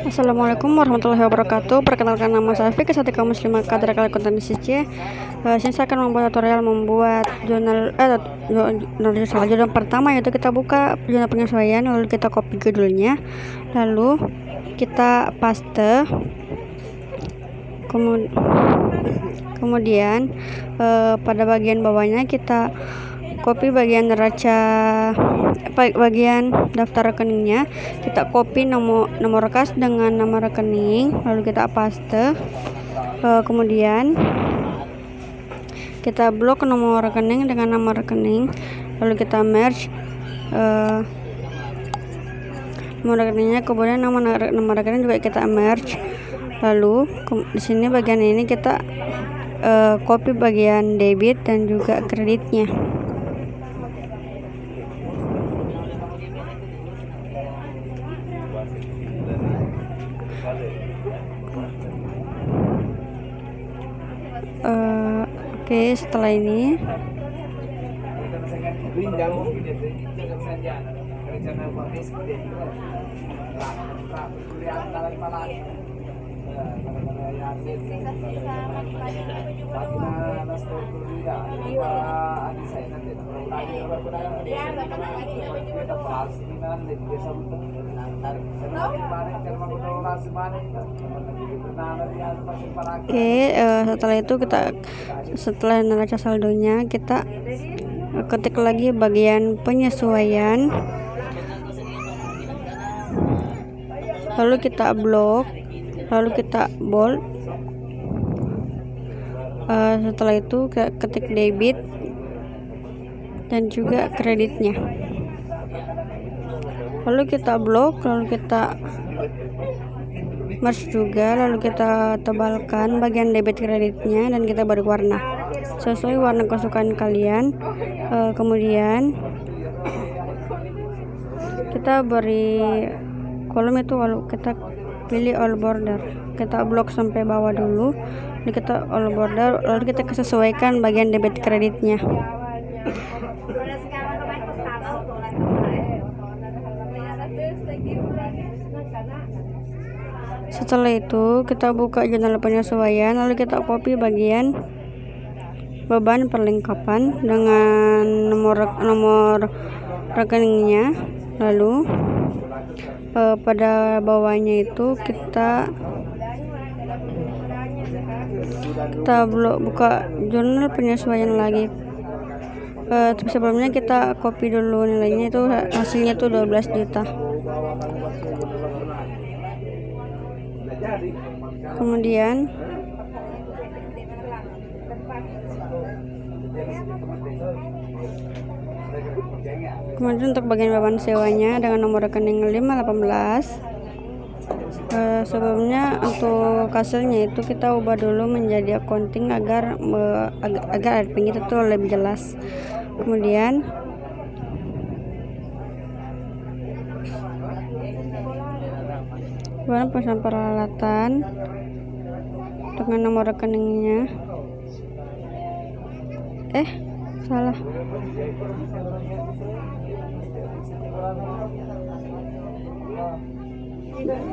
Assalamualaikum warahmatullahi wabarakatuh. Perkenalkan, nama saya Fik, Kesatika Muslimah Kadra Kali Konten CC. Saya akan membuat tutorial membuat jurnal jurnal pertama, yaitu kita buka jurnal penyesuaian, lalu kita copy judulnya, lalu kita paste, kemudian pada bagian bawahnya kita copy bagian bagian daftar rekeningnya, kita copy nomor kas dengan nama rekening, lalu kita paste, kemudian kita blok nomor rekening dengan nama rekening, lalu kita merge nomor rekeningnya, kemudian nama rekening juga kita merge, lalu di sini bagian ini kita copy bagian debit dan juga kreditnya. Oke, setelah ini setelah itu setelah neraca saldonya kita ketik lagi bagian penyesuaian, lalu kita blok, lalu kita bold. Setelah itu ketik debit dan juga kreditnya, lalu kita blok, lalu kita merge juga, lalu kita tebalkan bagian debit kreditnya dan kita beri warna sesuai warna kesukaan kalian. Kemudian kita beri kolom itu, lalu kita pilih all border, kita blok sampai bawah dulu, lalu kita all border, lalu kita sesuaikan bagian debit kreditnya. Setelah itu kita buka jurnal penyesuaian, lalu kita copy bagian beban perlengkapan dengan nomor rekeningnya, lalu pada bawahnya itu kita buka jurnal penyesuaian lagi. Sebelumnya kita copy dulu nilainya, itu hasilnya itu 12 juta. Kemudian untuk bagian beban sewanya dengan nomor rekening 518, sebelumnya untuk hasilnya itu kita ubah dulu menjadi accounting agar admin itu lebih jelas. Kemudian bahan pesan peralatan dengan nomor rekeningnya, salah.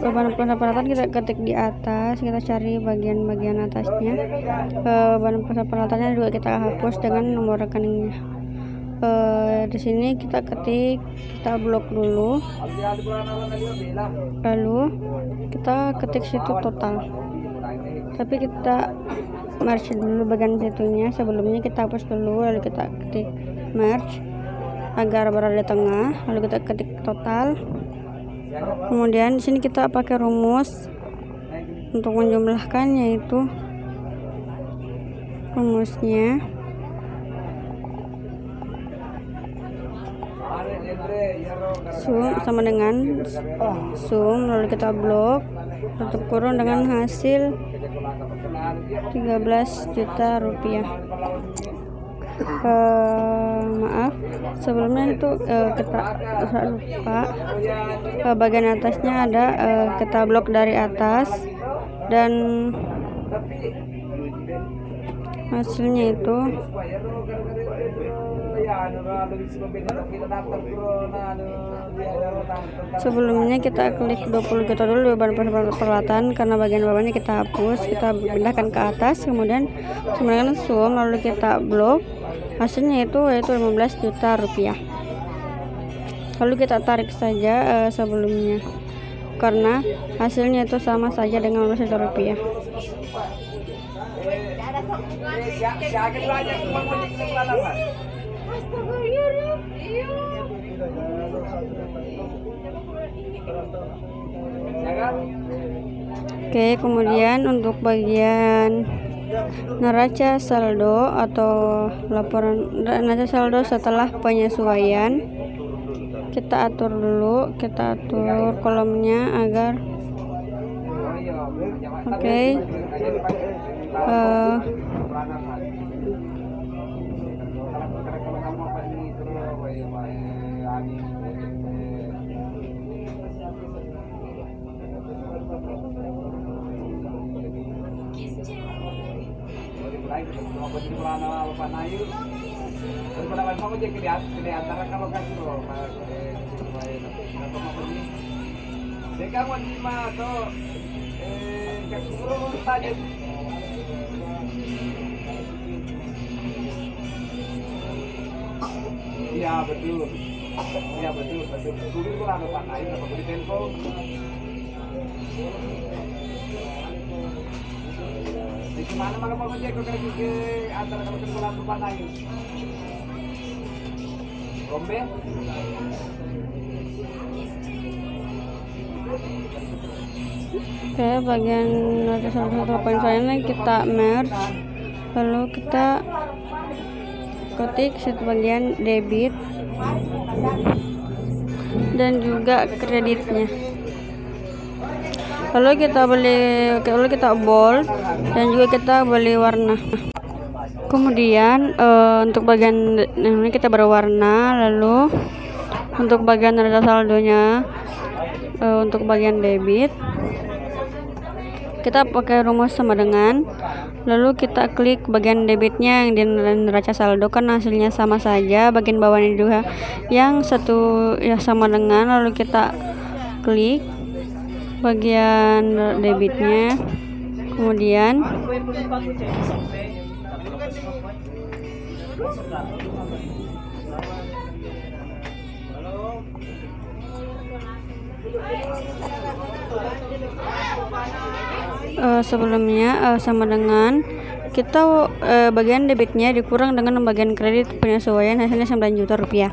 Bahan peralatan kita ketik di atas, kita cari bagian atasnya. Bahan peralatannya juga kita hapus dengan nomor rekeningnya. Di sini kita blok dulu, lalu kita ketik situ total, tapi kita merge dulu bagian situnya. Sebelumnya kita hapus dulu, lalu kita ketik merge agar berada di tengah, lalu kita ketik total. Kemudian di sini kita pakai rumus untuk menjumlahkan, yaitu rumusnya sum sama dengan sum, lalu kita blok, tutup kurung dengan hasil 13 juta rupiah. Maaf, sebelumnya itu kita lupa, bagian atasnya ada kita blok dari atas, dan hasilnya itu Sebelumnya kita klik 20 juta dulu beban peralatan, karena bagian bawahnya kita hapus, kita pindahkan ke atas, kemudian menggunakan zoom, lalu kita blok. Hasilnya yaitu 15 juta rupiah. Lalu kita tarik saja sebelumnya, karena hasilnya itu sama saja dengan 15 juta rupiah. Oke, kemudian untuk bagian neraca saldo atau laporan neraca saldo setelah penyesuaian, kita atur dulu, kita atur kolomnya agar oke. Iya betul, iya betul. Dulu itu lalu Pak Nayu dapat beli tempo. Di mana malah mau ngecek ke antara kalau ketemu lalu Pak Nayu. Rombe. Oke, bagian neraca saldo penyesuaian kita merge, lalu kita ketik situ bagian debit dan juga kreditnya. Lalu kita bold dan juga kita beli warna. Kemudian untuk bagian ini kita berwarna. Lalu untuk bagian neraca saldonya, untuk bagian debit kita pakai rumus sama dengan, lalu kita klik bagian debitnya yang di neraca saldo, kan hasilnya sama saja. Bagian bawahnya juga yang satu ya sama dengan, lalu kita klik bagian debitnya, kemudian sebelumnya sama dengan kita bagian debitnya dikurang dengan bagian kredit penyesuaian, hasilnya 9 juta rupiah.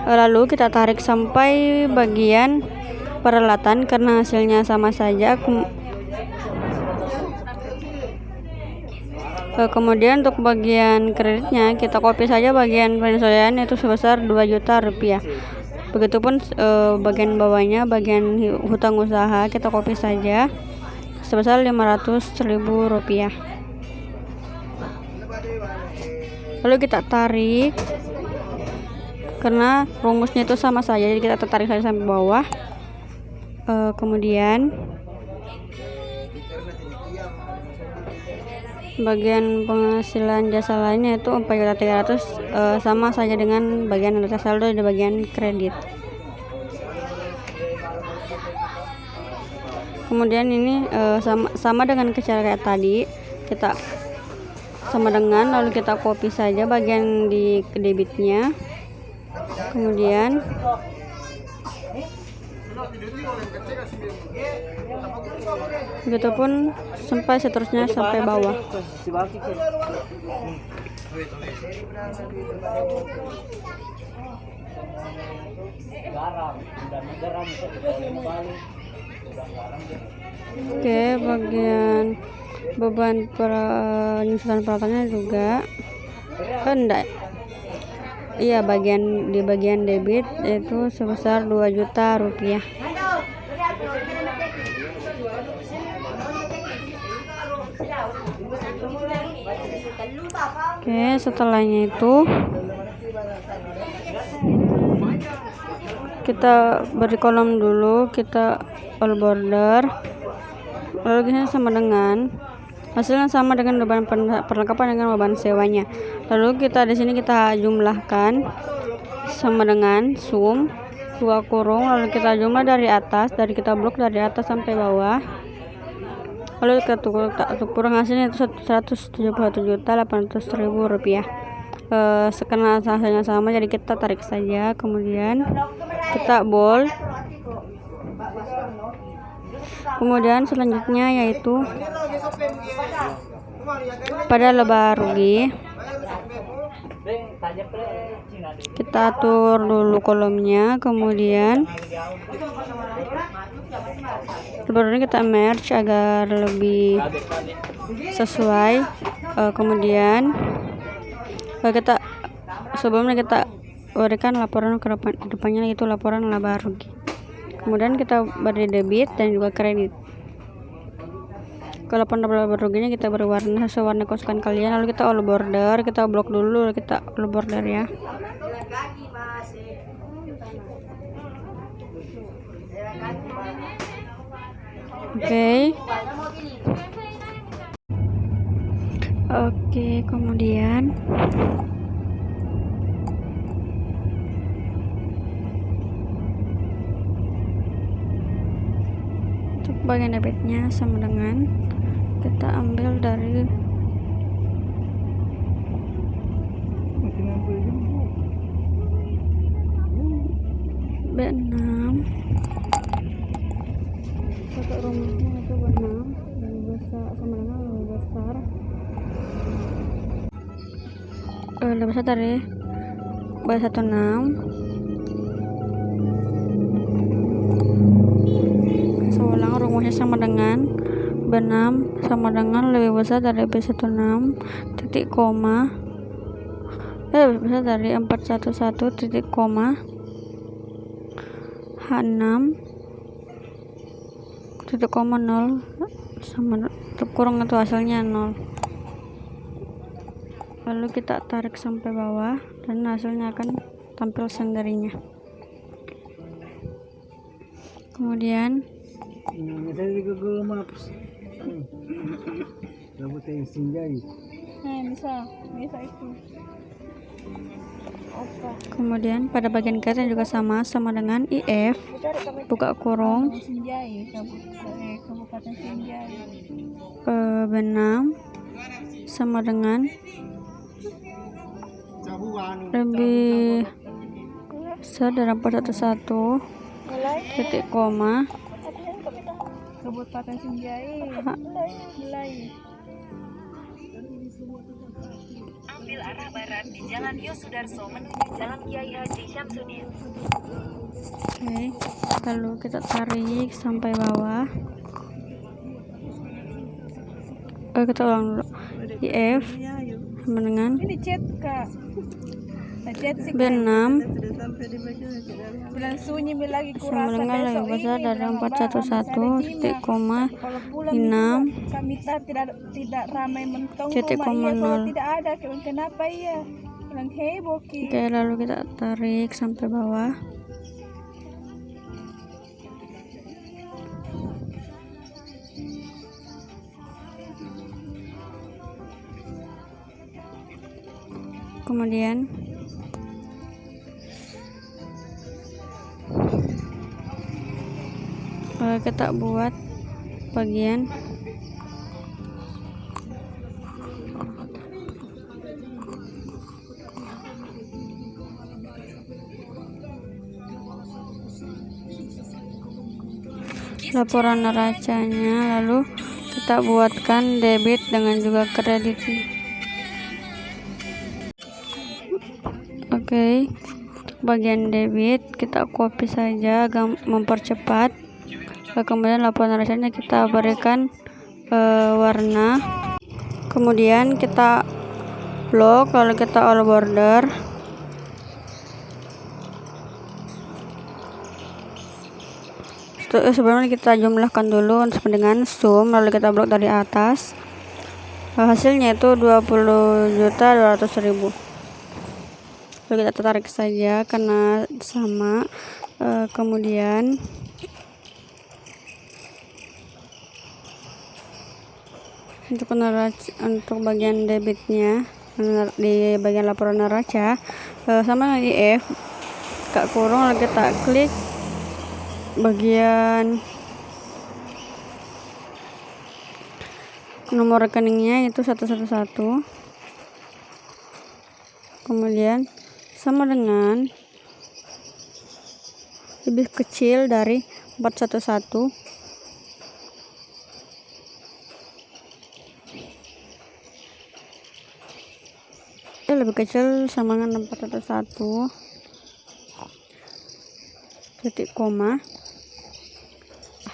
Lalu kita tarik sampai bagian peralatan karena hasilnya sama saja. Kemudian untuk bagian kreditnya kita copy saja bagian penyesuaian, itu sebesar 2 juta rupiah. Begitupun bagian bawahnya, bagian hutang usaha, kita copy saja sebesar 500.000 rupiah. Lalu kita tarik, karena rumusnya itu sama saja, jadi kita tarik saja sampai bawah. Kemudian bagian penghasilan jasa lainnya itu 4.300.000, sama saja dengan bagian neraca saldo di bagian kredit. Kemudian ini sama dengan cara kayak tadi, kita sama dengan, lalu kita copy saja bagian di debitnya, kemudian begitupun sampai seterusnya sampai bawah. Oke, bagian beban penyusunan perawatannya juga enggak. Iya, di bagian debit itu sebesar 2 juta rupiah. Oke, setelahnya itu kita beri kolom dulu, kita all border, lalu ini sama dengan hasilnya sama dengan beban perlengkapan dengan beban sewanya. Lalu kita di sini kita jumlahkan sama dengan sum, buka kurung, lalu kita jumlah dari atas, kita blok dari atas sampai bawah, lalu kita tukar hasilnya itu 171.800.000 rupiah. Karena hasilnya sama, jadi kita tarik saja, kemudian kita bold. Kemudian selanjutnya yaitu pada laba rugi, kita atur dulu kolomnya, kemudian baru ini kita merge agar lebih sesuai. Kemudian kita sebelumnya kita berikan laporan ke depannya, yaitu laporan laba rugi. Kemudian kita beri debit dan juga kredit. Kalau laba ruginya kita beri warna sesuai warna kesukaan kalian, lalu kita all border, kita blok dulu, lalu kita all border ya. Oke, kemudian untuk bagian debitnya sama dengan kita ambil dari B6, satu rumusnya itu B6 lebih besar sama dengan lebih besar dari B16. Seulang, rumusnya sama dengan B6 sama dengan lebih besar dari B16 titik koma lebih besar dari 411 titik koma H6 titik koma 0 sama kurang itu hasilnya 0. Lalu kita tarik sampai bawah dan hasilnya akan tampil sendirinya. Kemudian kemudian pada bagian kiri juga sama dengan IF, buka kurung, B6 sama dengan lebih besar dari 411 titik koma Kabupaten Sinjai. Ambil arah barat di Jalan Yosudarso menuju Jalan Kiai Haji Syamsuddin. Oke, lalu kita tarik sampai bawah. Kita ulang dulu. IF sama dengan B6 sama dengan lebih besar dari 411 titik koma 6 titik koma 0. Oke, lalu kita tarik sampai bawah. Kemudian kita buat bagian laporan neracanya, lalu kita buatkan debit dengan juga kredit. Oke, bagian debit kita copy saja, mempercepat. Kemudian laporan neracanya kita berikan warna, kemudian kita blok, lalu kita all border. Sebelumnya kita jumlahkan dulu dengan sum, lalu kita blok dari atas. Hasilnya itu 20.200.000. Lalu kita tarik saja karena sama. Kemudian untuk bagian debitnya di bagian laporan neraca sama dengan IF, buka kurung, lalu kita klik bagian nomor rekeningnya itu 111, kemudian sama dengan lebih kecil dari 411, lebih kecil sama dengan 411 titik koma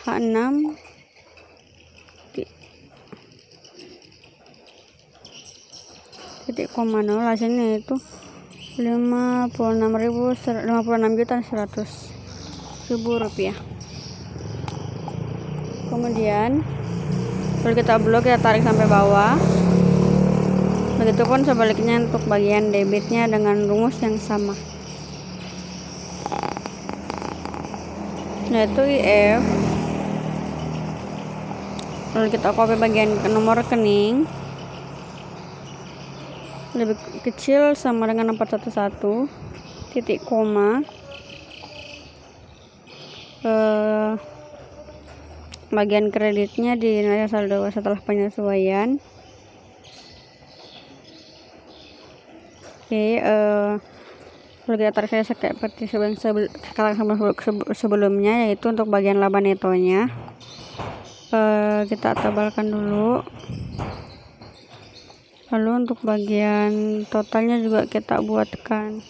H6 titik koma 0, hasilnya itu 56.100.000 rupiah. Kemudian kalau kita blok, kita tarik sampai bawah. Begitupun sebaliknya untuk bagian debitnya dengan rumus yang sama, yaitu IF. Lalu kita copy bagian nomor rekening, lebih kecil sama dengan 411 titik koma bagian kreditnya di neraca saldo setelah penyesuaian. Oke, kalau kita tarik saya seperti sebelumnya, yaitu untuk bagian laba netonya kita tebalkan dulu. Lalu untuk bagian totalnya juga kita buatkan.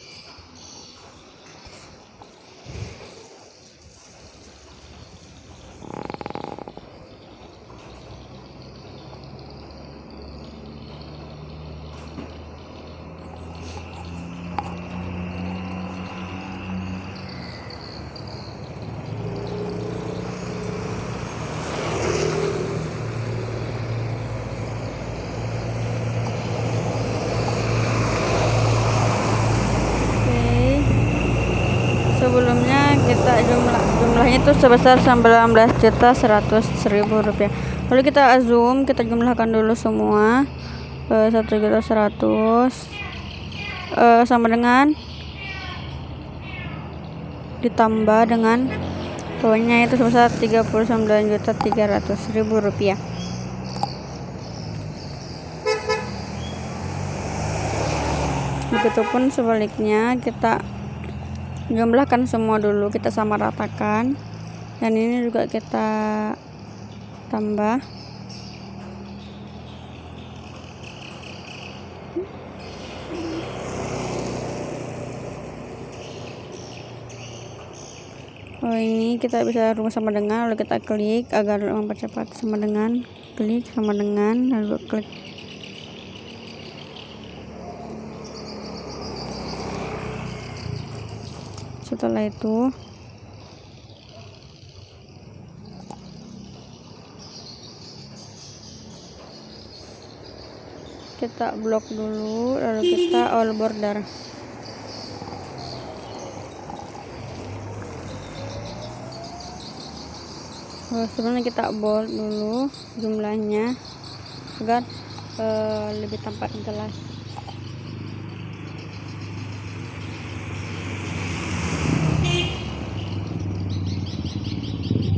Sebelumnya kita jumlahnya itu sebesar 19.100.000 rupiah. Lalu kita zoom, kita jumlahkan dulu semua. 1.100.000 sama dengan ditambah dengan totalnya itu sebesar 39.300.000 rupiah. Begitupun sebaliknya, kita jumlahkan semua dulu, kita samaratakan, dan ini juga kita tambah. Ini kita bisa rumus sama dengan, lalu kita klik agar mempercepat, sama dengan, klik sama dengan, lalu klik. Setelah itu kita blok dulu, lalu kita all border. Sebenarnya kita bold dulu jumlahnya agar lebih tampak jelas.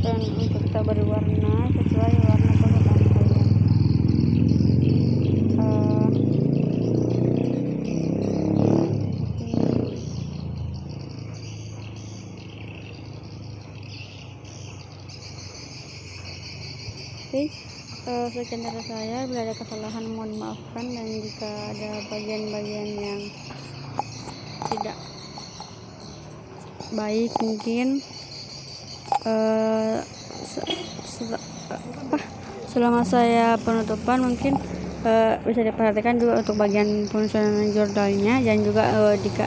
Dan untuk kita beri warna sesuai warna kesukaan kalian. Oke, sekian dari saya. Bila ada kesalahan mohon maafkan, dan jika ada bagian-bagian yang tidak baik mungkin selama saya penutupan mungkin bisa diperhatikan juga untuk bagian fungsional jordalnya, dan juga jika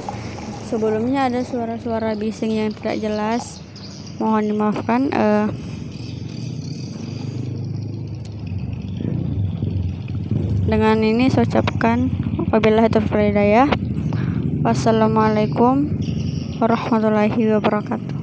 sebelumnya ada suara-suara bising yang tidak jelas mohon dimaafkan. Dengan ini saya ucapkan wabillahi taufiq wal hidayah. Wassalamualaikum warahmatullahi wabarakatuh.